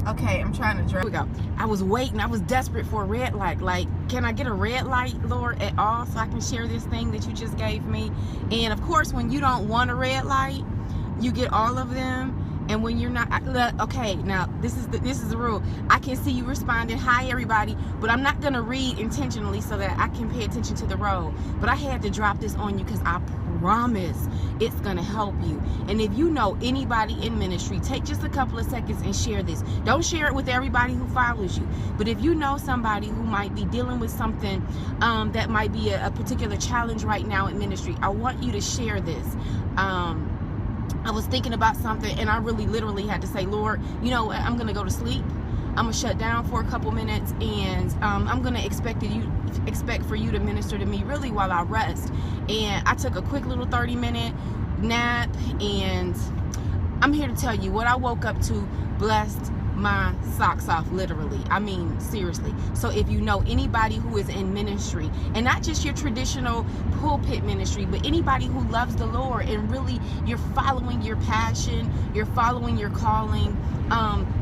Okay, I'm trying to drive. Here we go. I was waiting. I was desperate for a red light. Like, can I get a red light, Lord, at all, so I can share this thing that you just gave me? And of course, when you don't want a red light, you get all of them. And when you're not, okay, now this is the rule. I can see you responding, hi everybody, but I'm not gonna read intentionally so that I can pay attention to the road. But I had to drop this on you because I promise it's gonna help you. And if you know anybody in ministry, take just a couple of seconds and share this. Don't share it with everybody who follows you, but if you know somebody who might be dealing with something that might be a particular challenge right now in ministry, I want you to share this. I was thinking about something and I really literally had to say, Lord, you know what? I'm going to go to sleep. I'm going to shut down for a couple minutes, and I'm going to expect for you to minister to me really while I rest. And I took a quick little 30-minute nap, and I'm here to tell you what I woke up to blessed my socks off, literally. I mean, seriously. So if you know anybody who is in ministry, and not just your traditional pulpit ministry, but anybody who loves the Lord and really you're following your passion, you're following your calling,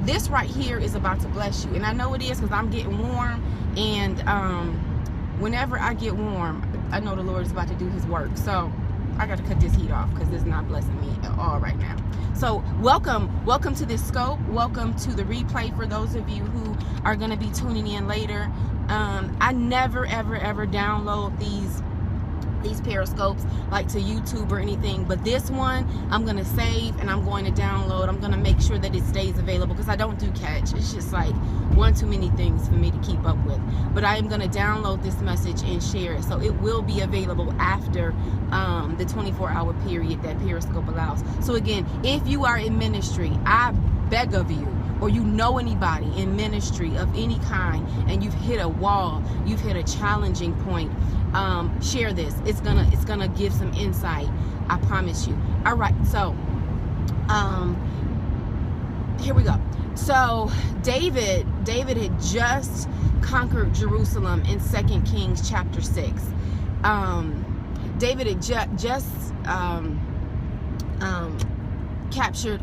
this right here is about to bless you. And I know it is because I'm getting warm, and whenever I get warm, I know the Lord is about to do his work. So I got to cut this heat off because it's not blessing me at all right now. So welcome to this scope. Welcome to the replay for those of you who are going to be tuning in later. I never ever download these Periscopes like to YouTube or anything, but this one I'm going to save and I'm going to download. I'm going to make sure that it stays available because I don't do catch. It's just like one too many things for me to keep up with. But I am going to download this message and share it, so it will be available after the 24-hour period that Periscope allows. So again, if you are in ministry, I beg of you, or you know anybody in ministry of any kind, and you've hit a wall, you've hit a challenging point, share this. It's gonna give some insight, I promise you. All right, so here we go. So David had just conquered Jerusalem in 2 Kings chapter 6. David had just captured,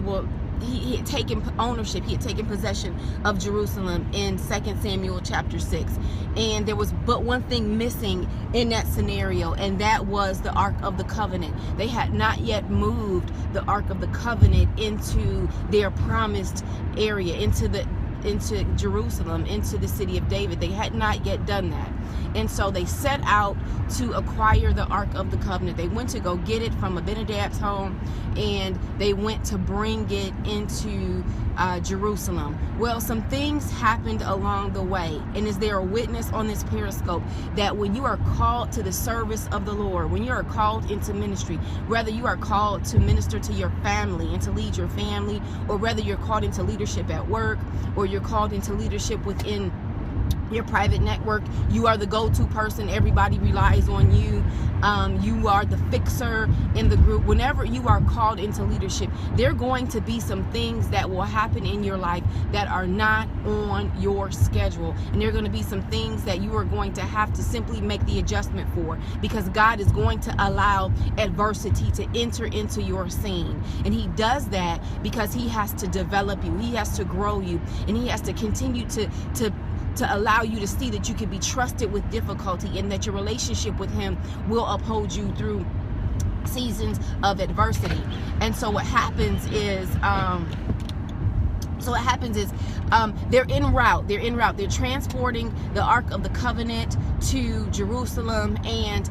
well, he had taken ownership, he had taken possession of Jerusalem in 2 Samuel chapter 6. And there was but one thing missing in that scenario, and that was the Ark of the Covenant. They had not yet moved the Ark of the Covenant into their promised area, into Jerusalem, into the city of David. They had not yet done that. And so they set out to acquire the Ark of the Covenant. They went to go get it from Abinadab's home, and they went to bring it into Jerusalem. Well, some things happened along the way. And is there a witness on this Periscope that when you are called to the service of the Lord, when you are called into ministry, whether you are called to minister to your family and to lead your family, or whether you're called into leadership at work, or you're called into leadership within your private network, you are the go-to person. Everybody relies on you. You are the fixer in the group. Whenever you are called into leadership, there are going to be some things that will happen in your life that are not on your schedule. And there are going to be some things that you are going to have to simply make the adjustment for, because God is going to allow adversity to enter into your scene. And he does that because he has to develop you. He has to grow you. And he has to continue to allow you to see that you can be trusted with difficulty, and that your relationship with him will uphold you through seasons of adversity. And so what happens is they're en route. They're transporting the Ark of the Covenant to Jerusalem, and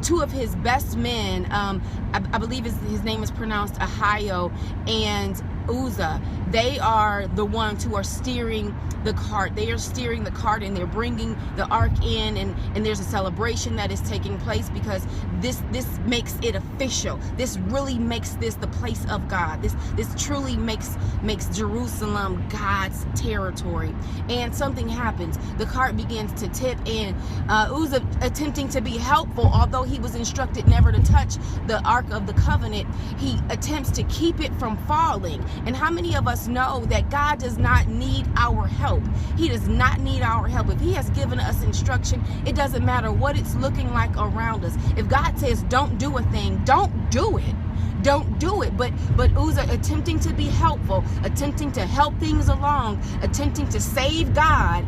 two of his best men, I believe his name is pronounced Ahio, and Uzzah, they are the ones who are steering the cart. They are steering the cart, and they're bringing the ark in, and there's a celebration that is taking place, because this makes it official. This really makes this the place of God. This truly makes Jerusalem God's territory. And something happens. The cart begins to tip, and Uzzah, attempting to be helpful, although he was instructed never to touch the Ark of the Covenant, he attempts to keep it from falling. And how many of us know that God does not need our help? He does not need our help. If he has given us instruction, it doesn't matter what it's looking like around us. If God says don't do a thing, don't do it. don't do it. But Uzzah attempting to be helpful, attempting to help things along, attempting to save God,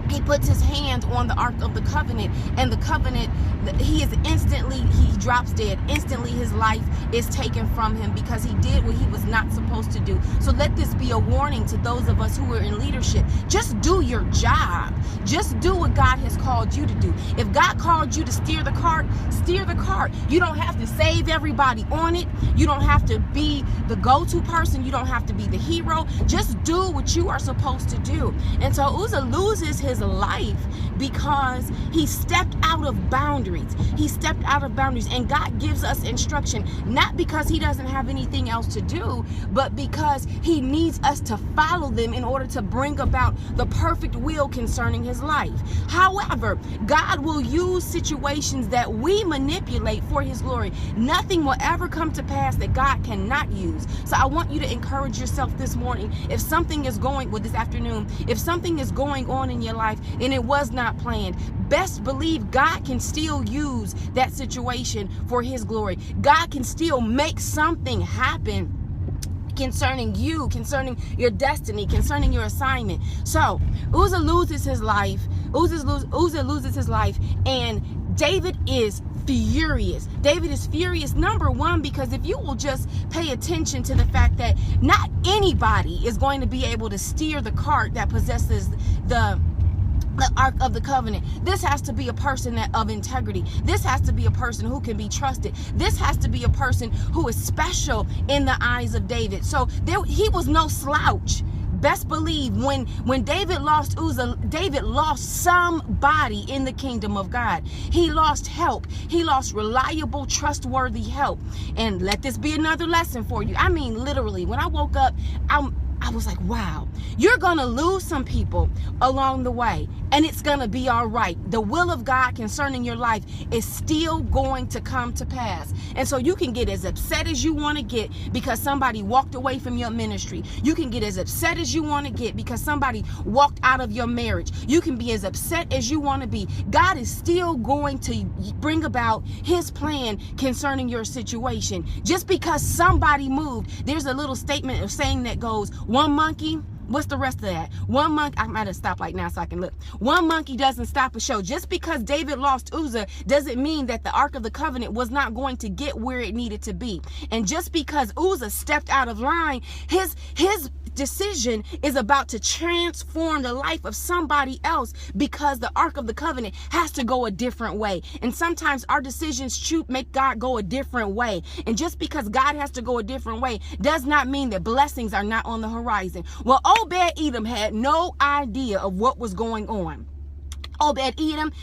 he puts his hands on the Ark of the Covenant, and the covenant, he drops dead. Instantly his life is taken from him because he did what he was not supposed to do. So let this be a warning to those of us who are in leadership. Just do your job. Just do what God has called you to do. If God called you to steer the cart, steer the cart. You don't have to save everybody on it. You don't have to be the go-to person. You don't have to be the hero. Just do what you are supposed to do. And so Uzzah loses his life because he stepped out of boundaries. He stepped out of boundaries, and God gives us instruction, not because he doesn't have anything else to do, but because he needs us to follow them in order to bring about the perfect will concerning his life. However, God will use situations that we manipulate for his glory. Nothing will ever come to pass that God cannot use. So I want you to encourage yourself this morning. If something is going, this afternoon, if something is going on in your life and it was not planned, best believe God can still use that situation for his glory. God can still make something happen concerning you, concerning your destiny, concerning your assignment. So Uzzah loses his life. Uzzah loses his life, and David is furious. David is furious, number one, because if you will just pay attention to the fact that not anybody is going to be able to steer the cart that possesses the Ark of the Covenant. This has to be a person of integrity. This has to be a person who can be trusted. This has to be a person who is special in the eyes of David. So he was no slouch. Best believe when David lost Uzzah, David lost somebody in the kingdom of God. He lost help. He lost reliable, trustworthy help. And let this be another lesson for you. I mean, literally, when I woke up, I was like, wow, you're going to lose some people along the way, and it's going to be all right. The will of God concerning your life is still going to come to pass. And so you can get as upset as you want to get because somebody walked away from your ministry. You can get as upset as you want to get because somebody walked out of your marriage. You can be as upset as you want to be. God is still going to bring about his plan concerning your situation. Just because somebody moved, there's a little statement of saying that goes, one monkey, what's the rest of that? One monkey, I might have stopped like now so I can look. One monkey doesn't stop a show. Just because David lost Uzzah doesn't mean that the Ark of the Covenant was not going to get where it needed to be. And just because Uzzah stepped out of line, his decision is about to transform the life of somebody else, because the Ark of the Covenant has to go a different way. And sometimes our decisions make God go a different way. And just because God has to go a different way does not mean that blessings are not on the horizon. Well, Obed-Edom had no idea of what was going on. Obed-Edom,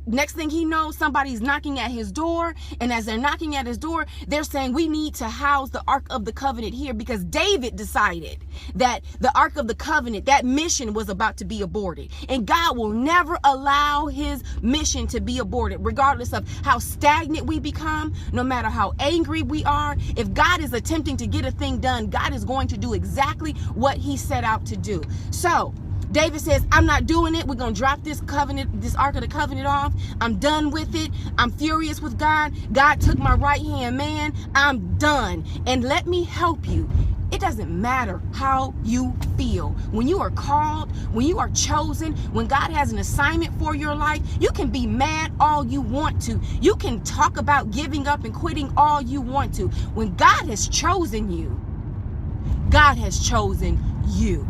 next thing he knows, somebody's knocking at his door, and as they're knocking at his door, they're saying, we need to house the Ark of the Covenant here, because David decided that the Ark of the Covenant, that mission was about to be aborted. And God will never allow his mission to be aborted, regardless of how stagnant we become, no matter how angry we are. If God is attempting to get a thing done, God is going to do exactly what he set out to do. So David says, I'm not doing it. We're going to drop this Ark of the Covenant off. I'm done with it. I'm furious with God. God took my right-hand man. I'm done. And let me help you. It doesn't matter how you feel. When you are called, when you are chosen, when God has an assignment for your life, you can be mad all you want to. You can talk about giving up and quitting all you want to. When God has chosen you, God has chosen you.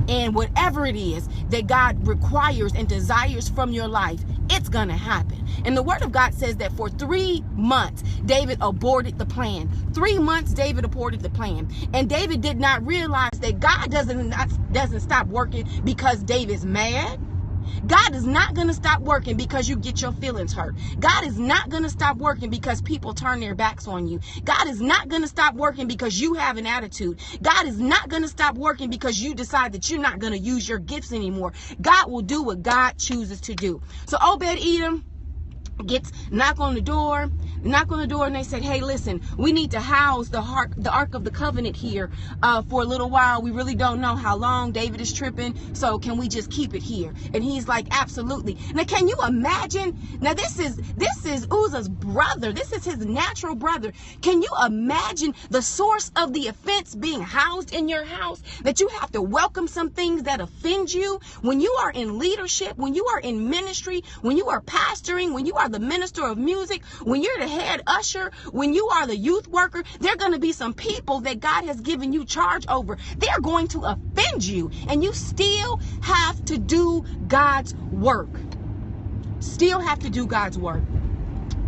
And whatever it is that God requires and desires from your life, it's going to happen. And the word of God says that for 3 months, David aborted the plan. 3 months, David aborted the plan. And David did not realize that God doesn't stop working because David's mad. God is not going to stop working because you get your feelings hurt. God is not going to stop working because people turn their backs on you. God is not going to stop working because you have an attitude. God is not going to stop working because you decide that you're not going to use your gifts anymore. God will do what God chooses to do. So Obed-Edom gets knock on the door. knocked on the door and they said, hey, listen, we need to house the Ark of the Covenant here for a little while. We really don't know how long. David is tripping, so can we just keep it here? And he's like, absolutely. Now, can you imagine? Now, this is Uzzah's brother. This is his natural brother. Can you imagine the source of the offense being housed in your house? That you have to welcome some things that offend you when you are in leadership, when you are in ministry, when you are pastoring, when you are the minister of music, when you're the head usher, when you are the youth worker. There are going to be some people that God has given you charge over. They're going to offend you, and you still have to do God's work. Still have to do God's work.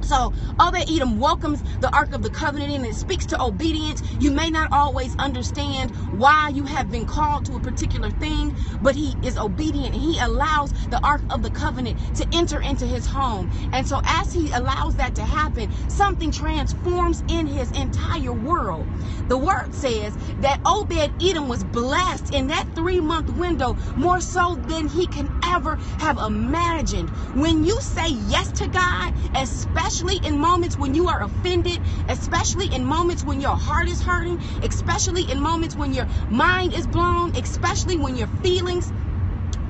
So Obed-Edom welcomes the Ark of the Covenant and it speaks to obedience. You may not always understand why you have been called to a particular thing, but he is obedient and he allows the Ark of the Covenant to enter into his home. And so as he allows that to happen, something transforms in his entire world. The word says that Obed-Edom was blessed in that 3-month window more so than he can ever have imagined. When you say yes to God, especially in moments when you are offended, especially in moments when your heart is hurting, especially in moments when your mind is blown, especially when your feelings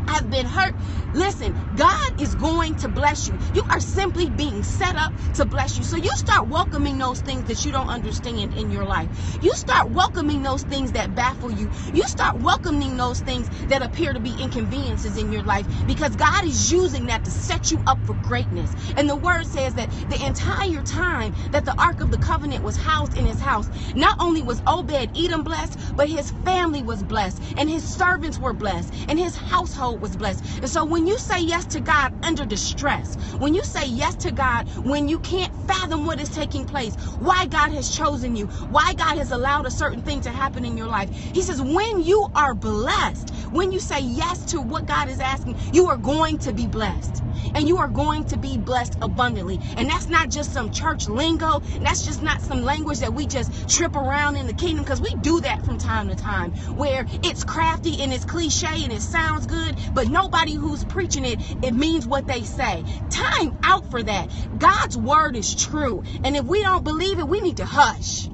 have been hurt, listen, God is going to bless you. You are simply being set up to bless you. So you start welcoming those things that you don't understand in your life. You start welcoming those things that baffle you. You start welcoming those things that appear to be inconveniences in your life, because God is using that to set you up for greatness. And the word says that the entire time that the Ark of the Covenant was housed in his house, not only was Obed-Edom blessed, but his family was blessed, and his servants were blessed, and his household was blessed. And so when you say yes to God under distress, when you say yes to God when you can't fathom what is taking place, why God has chosen you, why God has allowed a certain thing to happen in your life, he says when you are blessed, when you say yes to what God is asking, you are going to be blessed. And you are going to be blessed abundantly. And that's not just some church lingo. That's just not some language that we just trip around in the kingdom, because we do that from time to time, where it's crafty and it's cliche and it sounds good, but nobody who's preaching it means what they say. Time out for that. God's word is true. And if we don't believe it, we need to hush.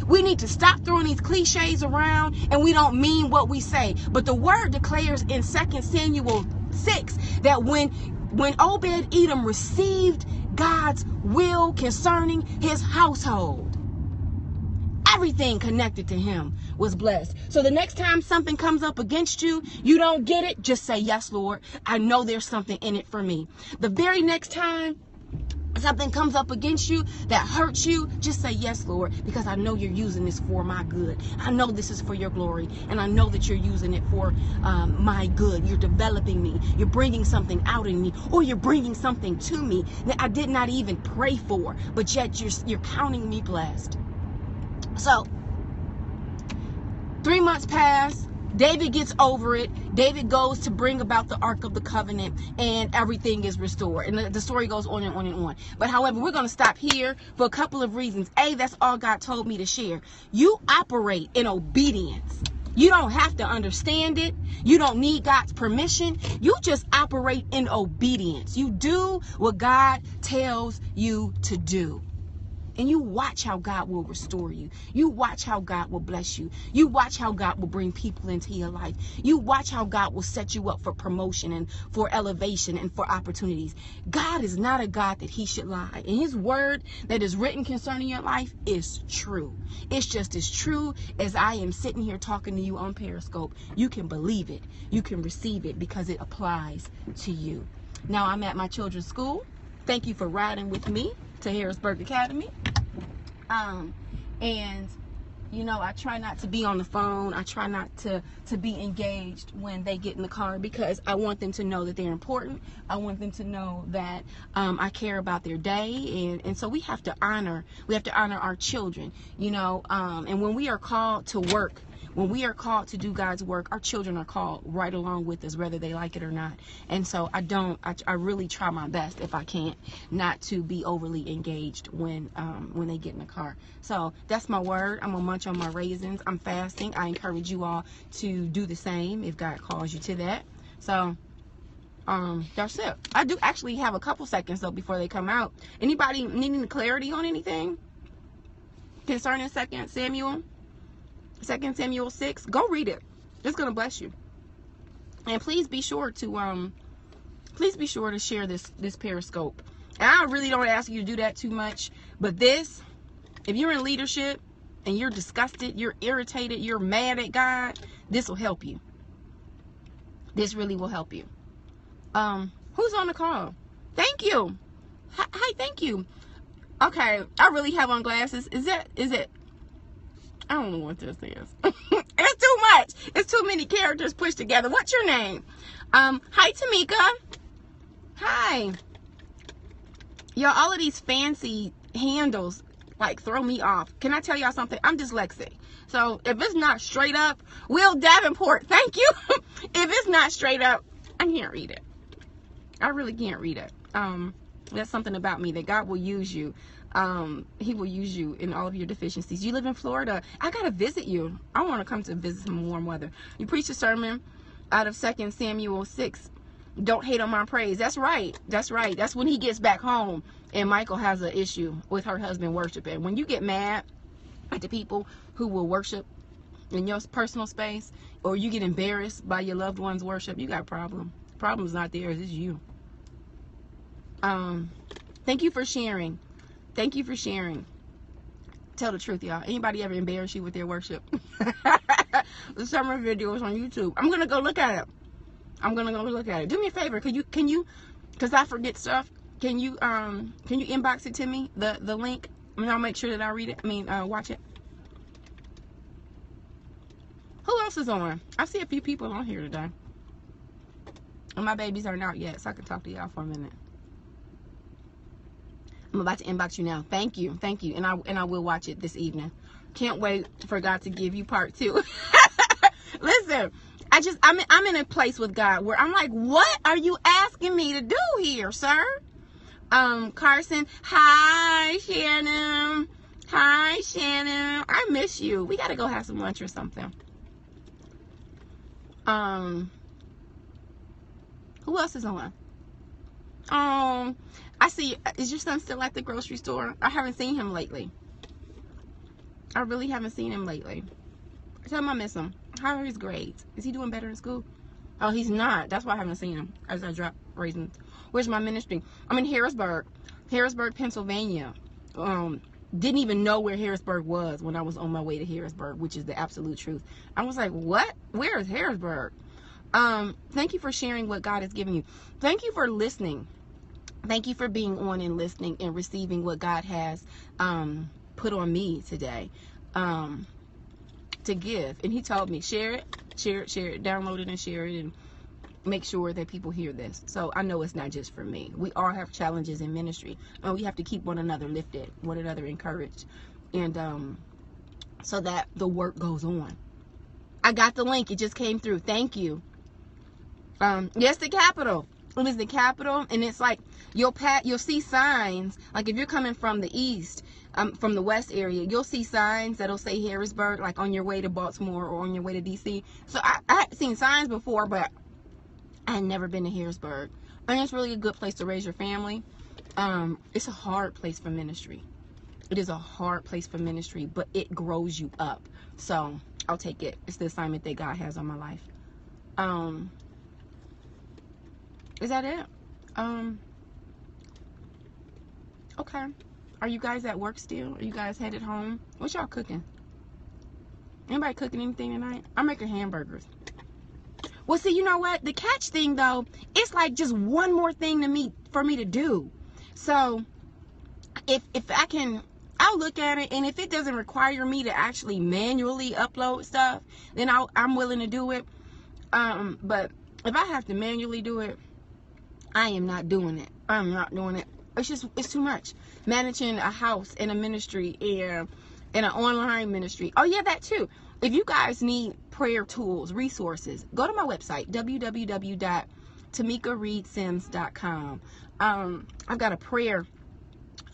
We need to stop throwing these cliches around and we don't mean what we say. But the word declares in 2 Samuel 6 that when Obed-Edom received God's will concerning his household, everything connected to him was blessed. So the next time something comes up against you, you don't get it, just say, yes, Lord, I know there's something in it for me. The very next time something comes up against you that hurts you, just say, yes, Lord, because I know you're using this for my good. I know this is for your glory, and I know that you're using it for my good. You're developing me. You're bringing something out in me, or you're bringing something to me that I did not even pray for, but yet you're counting me blessed. So 3 months pass. David gets over it. David goes to bring about the Ark of the Covenant, and everything is restored. And the story goes on and on and on. But however, we're going to stop here for a couple of reasons. A, that's all God told me to share. You operate in obedience. You don't have to understand it. You don't need God's permission. You just operate in obedience. You do what God tells you to do. And you watch how God will restore you. You watch how God will bless you. You watch how God will bring people into your life. You watch how God will set you up for promotion and for elevation and for opportunities. God is not a God that he should lie. And his word that is written concerning your life is true. It's just as true as I am sitting here talking to you on Periscope. You can believe it. You can receive it because it applies to you. Now I'm at my children's school. Thank you for riding with me to Harrisburg Academy. And you know, I try not to be on the phone. I try not to be engaged when they get in the car, because I want them to know that they're important. I want them to know that I care about their day, and so we have to honor our children, you know. And when we are called to work, when we are called to do God's work, our children are called right along with us, whether they like it or not. And so I really try my best, if I can't, not to be overly engaged when they get in the car. So that's my word. I'm gonna munch on my raisins. I'm fasting. I encourage you all to do the same if God calls you to that. So That's it. I do actually have a couple seconds though before they come out. Anybody needing clarity on anything concerning 2 Samuel 6? Go read it. It's gonna bless you. And please be sure to share this Periscope. And I really don't ask you to do that too much, but this, if you're in leadership and you're disgusted, you're irritated, you're mad at God, this will help you. This really will help you. Who's on the call? Thank you. Hi, thank you. Okay, I really have on glasses. Is it? I don't know what this is. It's too much. It's too many characters pushed together. What's your name? Hi, Tameaka. Hi. Y'all, all of these fancy handles like throw me off. Can I tell y'all something? I'm dyslexic. So if it's not straight up, Will Davenport, thank you. If it's not straight up, I can't read it. I really can't read it. That's something about me, that God will use you. He will use you in all of your deficiencies. You live in Florida. I gotta visit you. I want to come to visit some warm weather. You preach a sermon out of 2 Samuel 6. Don't hate on my praise. That's right. That's right. That's when he gets back home and Michael has an issue with her husband worshiping. When you get mad at the people who will worship in your personal space, or you get embarrassed by your loved one's worship, you got a problem. The problem's not theirs, it's you. Thank you for sharing. Thank you for sharing. Tell the truth, y'all. Anybody ever embarrass you with their worship? The summer videos on YouTube. I'm gonna go look at it. Do me a favor. Can you, because I forget stuff. Can you inbox it to me, the link? And I'll make sure that I read it. Watch it. Who else is on? I see a few people on here today. And my babies aren't out yet, so I can talk to y'all for a minute. I'm about to inbox you now. Thank you. And I will watch it this evening. Can't wait for God to give you part 2. Listen, I'm in a place with God where I'm like, what are you asking me to do here, sir? Carson, hi Shannon. I miss you. We gotta go have some lunch or something. Who else is on? I see. Is your son still at the grocery store? I haven't seen him lately. I really haven't seen him lately. Tell him I miss him. How are his grades? Is he doing better in school? Oh, he's not. That's why I haven't seen him as I drop raisins. Where's my ministry? I'm in Harrisburg, Pennsylvania. Didn't even know where Harrisburg was when I was on my way to Harrisburg, which is the absolute truth. I was like, what? Where is Harrisburg? Thank you for sharing what God has given you. Thank you for listening. Thank you for being on and listening and receiving what God has put on me today to give. And he told me, share it, download it and share it, and make sure that people hear this. So I know it's not just for me. We all have challenges in ministry, and we have to keep one another lifted, one another encouraged, and so that the work goes on. I got the link. It just came through. Thank you. Yes, the Capitol. It is the Capitol, and it's like you'll see signs. Like if you're coming from the east, from the west area, you'll see signs that'll say Harrisburg, like on your way to Baltimore or on your way to DC. So I had seen signs before, but I had never been to Harrisburg. And it's really a good place to raise your family. It's a hard place for ministry. It is a hard place for ministry, but it grows you up. So I'll take it. It's the assignment that God has on my life. Is that it? Okay. Are you guys at work still? Are you guys headed home? What y'all cooking? Anybody cooking anything tonight? I'm making hamburgers. Well, see, you know what? The catch thing, though, it's like just one more thing for me to do. So if I can, I'll look at it, and if it doesn't require me to actually manually upload stuff, then I'm willing to do it. But if I have to manually do it, I am not doing it. I'm not doing it. It's too much. Managing a house and a ministry and an online ministry. Oh yeah, that too. If you guys need prayer tools, resources, go to my website, www.tameakareidsims.com. I've got a prayer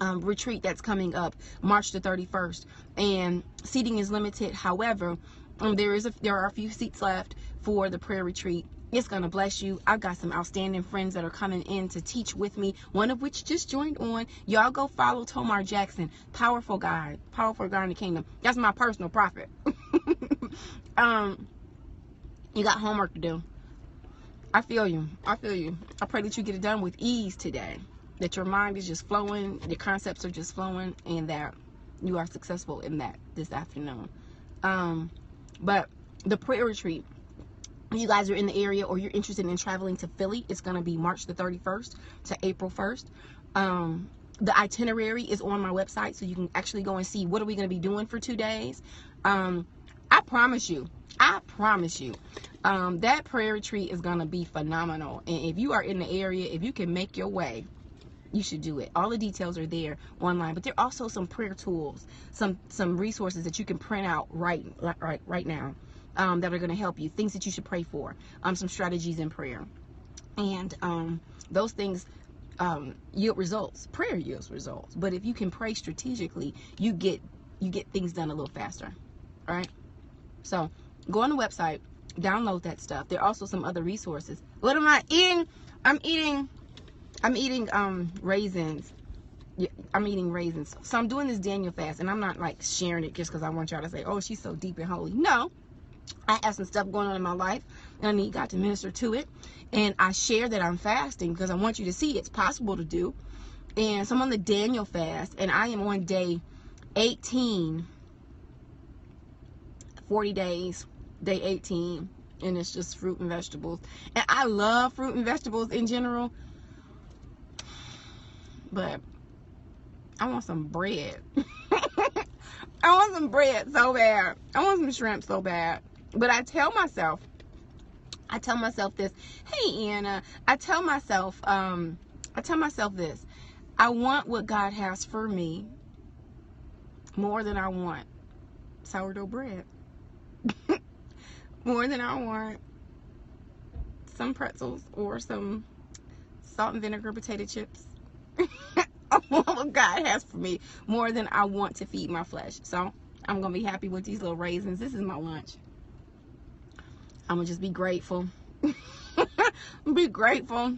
retreat that's coming up March the 31st, and seating is limited. However, there are a few seats left for the prayer retreat It's going to bless you. I've got some outstanding friends that are coming in to teach with me, one of which just joined on. Y'all go follow Tamar Jackson. Powerful God in the kingdom. That's my personal prophet. You got homework to do. I feel you. I pray that you get it done with ease today. That your mind is just flowing, your concepts are just flowing, and that you are successful in that this afternoon. But the prayer retreat, if you guys are in the area or you're interested in traveling to Philly, it's going to be March the 31st to April 1st. The itinerary is on my website, so you can actually go and see what are we going to be doing for 2 days. I promise you, that prayer retreat is going to be phenomenal. And if you are in the area, if you can make your way, you should do it. All the details are there online, but there are also some prayer tools, some resources that you can print out right now that are going to help you, things that you should pray for, some strategies in prayer. And those things yield results. Prayer yields results. But if you can pray strategically, you get things done a little faster. All right? So go on the website, download that stuff. There are also some other resources. What am I eating? I'm eating raisins. Yeah, I'm eating raisins. So I'm doing this Daniel fast, and I'm not like sharing it just because I want y'all to say, oh, she's so deep and holy. No, I have some stuff going on in my life, and I need God to minister to it. And I share that I'm fasting because I want you to see it's possible to do. And so I'm on the Daniel fast, and I am on day 18, 40 days, day 18, and it's just fruit and vegetables. And I love fruit and vegetables in general, but I want some bread. I want some bread so bad. I want some shrimp so bad. But I tell myself this. Hey, Anna. I tell myself this. I want what God has for me more than I want sourdough bread. More than I want some pretzels or some salt and vinegar potato chips. I want what God has for me more than I want to feed my flesh. So I'm going to be happy with these little raisins. This is my lunch. I'm going to just be grateful. Be grateful.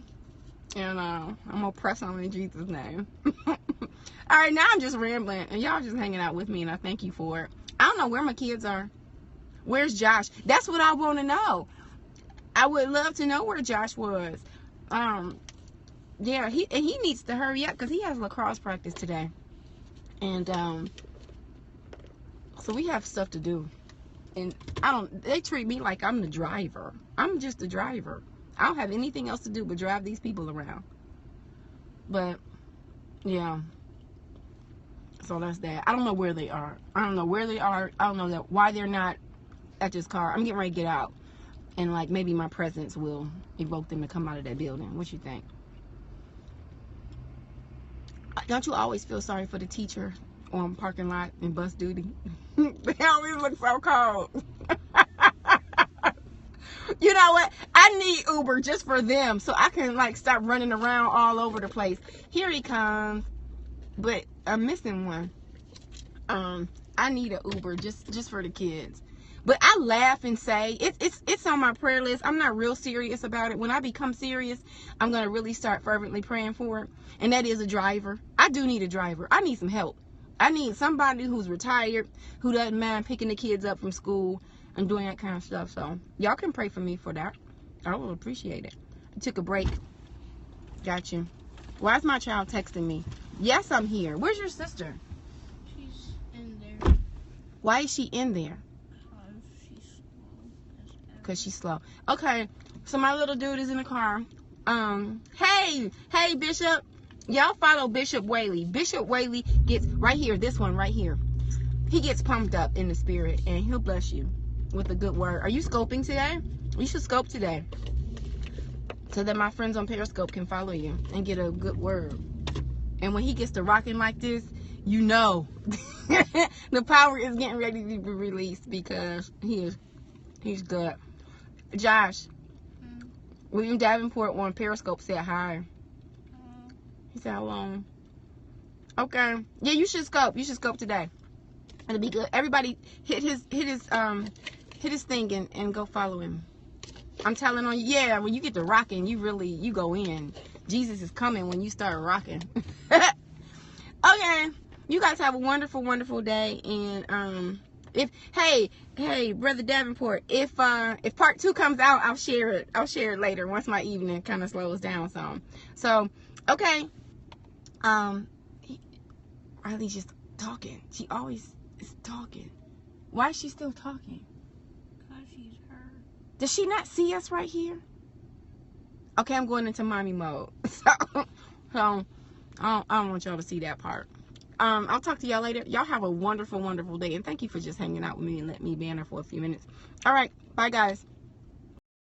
And I'm going to press on in Jesus' name. All right, now I'm just rambling. And y'all just hanging out with me. And I thank you for it. I don't know where my kids are. Where's Josh? That's what I want to know. I would love to know where Josh was. Yeah, he needs to hurry up because he has lacrosse practice today. And so we have stuff to do. And they treat me like I'm the driver. I'm just the driver. I don't have anything else to do but drive these people around. But yeah. So that's that. I don't know where they are. I don't know why they're not at this car. I'm getting ready to get out. And like maybe my presence will evoke them to come out of that building. What you think? Don't you always feel sorry for the teacher on parking lot and bus duty? They always look so cold. You know what? I need Uber just for them so I can like stop running around all over the place. Here he comes. But I'm missing one. I need an Uber just for the kids. But I laugh and say, it's on my prayer list. I'm not real serious about it. When I become serious, I'm going to really start fervently praying for it. And that is a driver. I do need a driver. I need some help. I need somebody who's retired, who doesn't mind picking the kids up from school and doing that kind of stuff. So y'all can pray for me for that. I will appreciate it. I took a break. Got you. Why is my child texting me? Yes, I'm here. Where's your sister? She's in there. Why is she in there? She's slow. Because she's slow. Okay, so my little dude is in the car. Hey, Bishop. Y'all follow Bishop Whaley. Bishop Whaley gets, right here, this one right here. He gets pumped up in the spirit, and he'll bless you with a good word. Are you scoping today? You should scope today, so that my friends on Periscope can follow you and get a good word. And when he gets to rocking like this, you know the power is getting ready to be released because he's good. Josh, William Davenport on Periscope said hi. He said hello. Okay. Yeah, you should scope. You should scope today. It'll be good. Everybody hit his thing and go follow him. I'm telling on you. Yeah, when you get to rocking, you go in. Jesus is coming when you start rocking. Okay, you guys have a wonderful, wonderful day. And if hey, Brother Davenport, if part 2 comes out, I'll share it. I'll share it later once my evening kind of slows down some. So, okay. Riley's just talking. She always is talking. Why is she still talking? Because she's her. Does she not see us right here? Okay, I'm going into mommy mode. So I don't want y'all to see that part. I'll talk to y'all later. Y'all have a wonderful, wonderful day. And thank you for just hanging out with me and letting me banter for a few minutes. All right. Bye, guys.